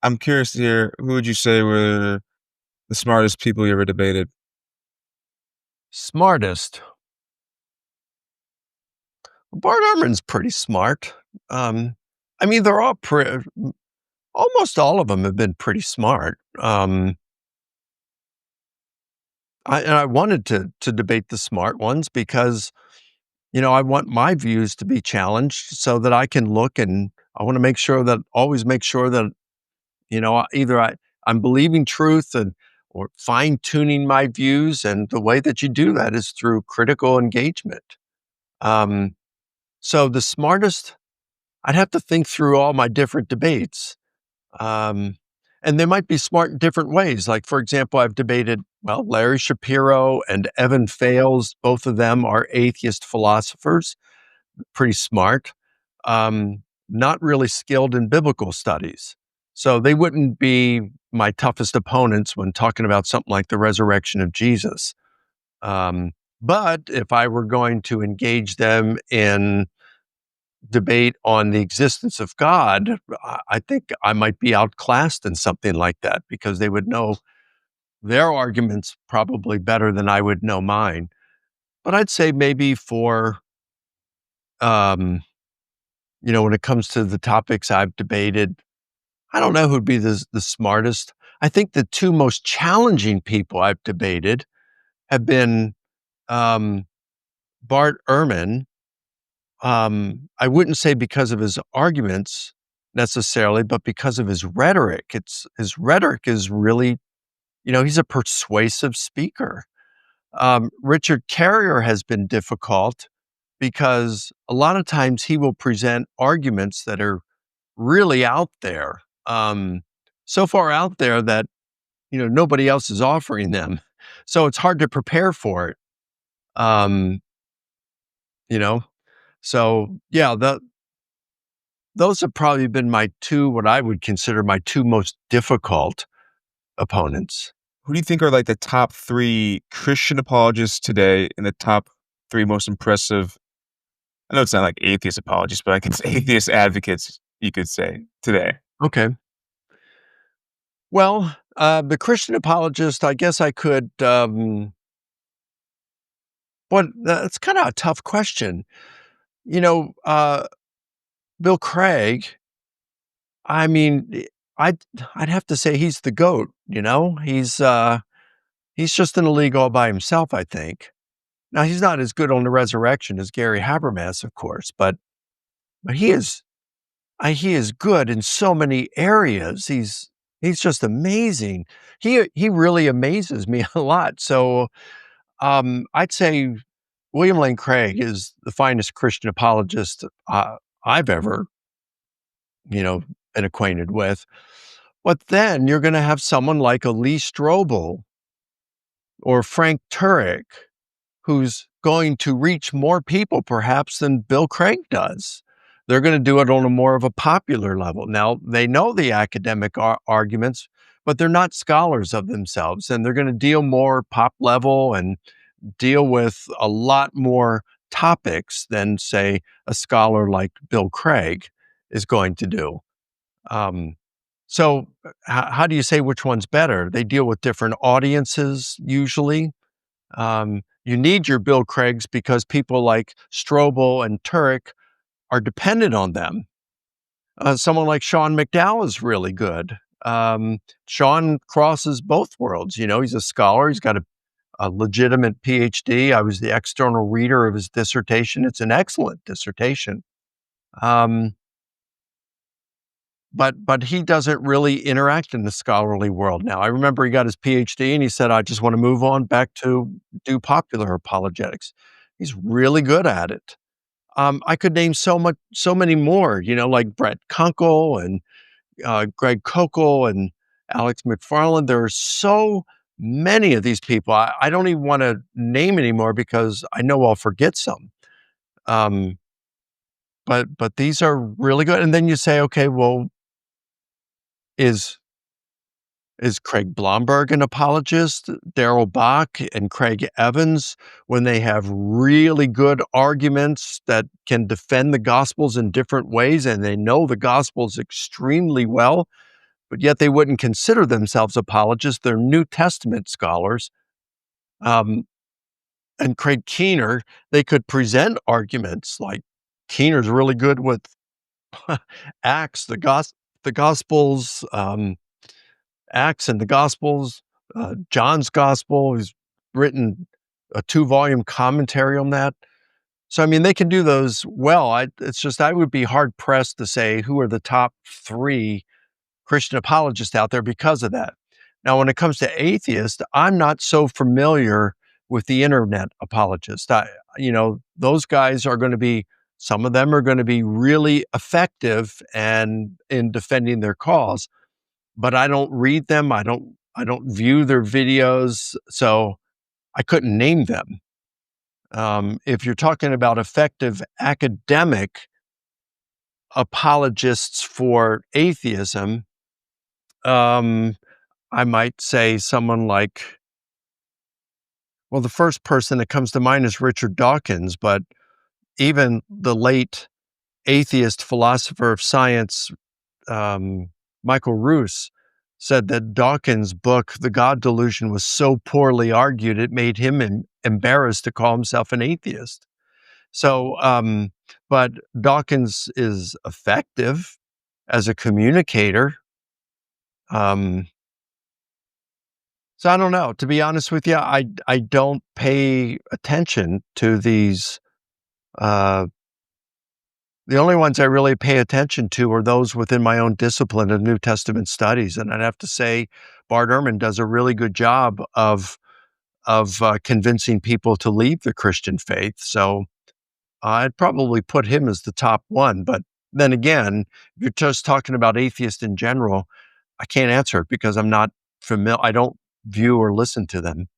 I'm curious to hear, who would you say were the smartest people you ever debated? Smartest. Bart Ehrman's pretty smart. Um, I mean, they're all almost all of them have been pretty smart. I wanted to debate the smart ones because I want my views to be challenged so that I can look, and I want to always make sure that either I'm believing truth and or fine tuning my views, and the way that you do that is through critical engagement. Um, so the smartest, I'd have to think through all my different debates. Um, and they might be smart in different ways. Like, for example, I've debated, well, Larry Shapiro and Evan Fales. Both of them are atheist philosophers, pretty smart, not really skilled in biblical studies. So they wouldn't be my toughest opponents when talking about something like the resurrection of Jesus. Um, but if I were going to engage them in debate on the existence of God, I think I might be outclassed in something like that because they would know their arguments probably better than I would know mine. But I'd say maybe um, when it comes to the topics I've debated, I don't know who'd be the smartest. I think the two most challenging people I've debated have been um, Bart Ehrman. I wouldn't say because of his arguments necessarily, but because of his rhetoric. His rhetoric is really, he's a persuasive speaker. Richard Carrier has been difficult because a lot of times he will present arguments that are really out there, so far out there that nobody else is offering them. So it's hard to prepare for it. Um, you know, so yeah, those have probably been what I would consider my two most difficult opponents. Who do you think are like the top three Christian apologists today and the top three most impressive? I know it's not like atheist apologists, but I guess atheist advocates, you could say, today. Okay. Well, the Christian apologist, I guess I could. But that's kind of a tough question. You know, uh, Bill Craig. I mean, I'd have to say he's the goat. He's just in a league all by himself, I think. Now he's not as good on the resurrection as Gary Habermas, of course, but he is good in so many areas. He's just amazing. He really amazes me a lot. So I'd say William Lane Craig is the finest Christian apologist I've ever you know been acquainted with. But then you're going to have someone like a Lee Strobel or Frank Turek, who's going to reach more people perhaps than Bill Craig does. They're going to do it on a more of a popular level. Now, they know the academic arguments, but they're not scholars of themselves, and they're going to deal more pop level and deal with a lot more topics than, say, a scholar like Bill Craig is going to do. Um, how do you say which one's better? They deal with different audiences usually. You need your Bill Craigs because people like Strobel and Turek are dependent on them. Someone like Sean McDowell is really good. Sean crosses both worlds. He's a scholar. He's got a legitimate PhD. I was the external reader of his dissertation. It's an excellent dissertation. Um, but he doesn't really interact in the scholarly world now. I remember he got his PhD and he said, I just want to move on back to do popular apologetics. He's really good at it. I could name so many more, like Brett Kunkle and Greg Kokel and Alex McFarland. There are so many of these people. I don't even want to name anymore because I know I'll forget some. Um, but these are really good. And then you say, okay, well, is Craig Blomberg an apologist? Darrell Bach and Craig Evans, when they have really good arguments that can defend the Gospels in different ways and they know the Gospels extremely well, but yet they wouldn't consider themselves apologists. They're New Testament scholars. And Craig Keener, they could present arguments like Keener's really good with Acts, the Gospels, Acts and the Gospels, John's Gospel. He's written a 2-volume commentary on that. So, I mean, they can do those well. It's just I would be hard pressed to say who are the top 3 Christian apologists out there because of that. Now, when it comes to atheists, I'm not so familiar with the internet apologists. Those guys are going to be, some of them are going to be really effective and in defending their cause, but I don't read them. I don't view their videos, so I couldn't name them. If you're talking about effective academic apologists for atheism, I might say someone like, well, the first person that comes to mind is Richard Dawkins, but even the late atheist philosopher of science, Michael Roos, said that Dawkins' book, The God Delusion, was so poorly argued, it made him embarrassed to call himself an atheist. So, but Dawkins is effective as a communicator. So I don't know. To be honest with you, I don't pay attention to these. The only ones I really pay attention to are those within my own discipline of New Testament studies, and I'd have to say Bart Ehrman does a really good job of convincing people to leave the Christian faith. So I'd probably put him as the top one. But then again, if you're just talking about atheists in general, I can't answer it because I'm not familiar. I don't view or listen to them.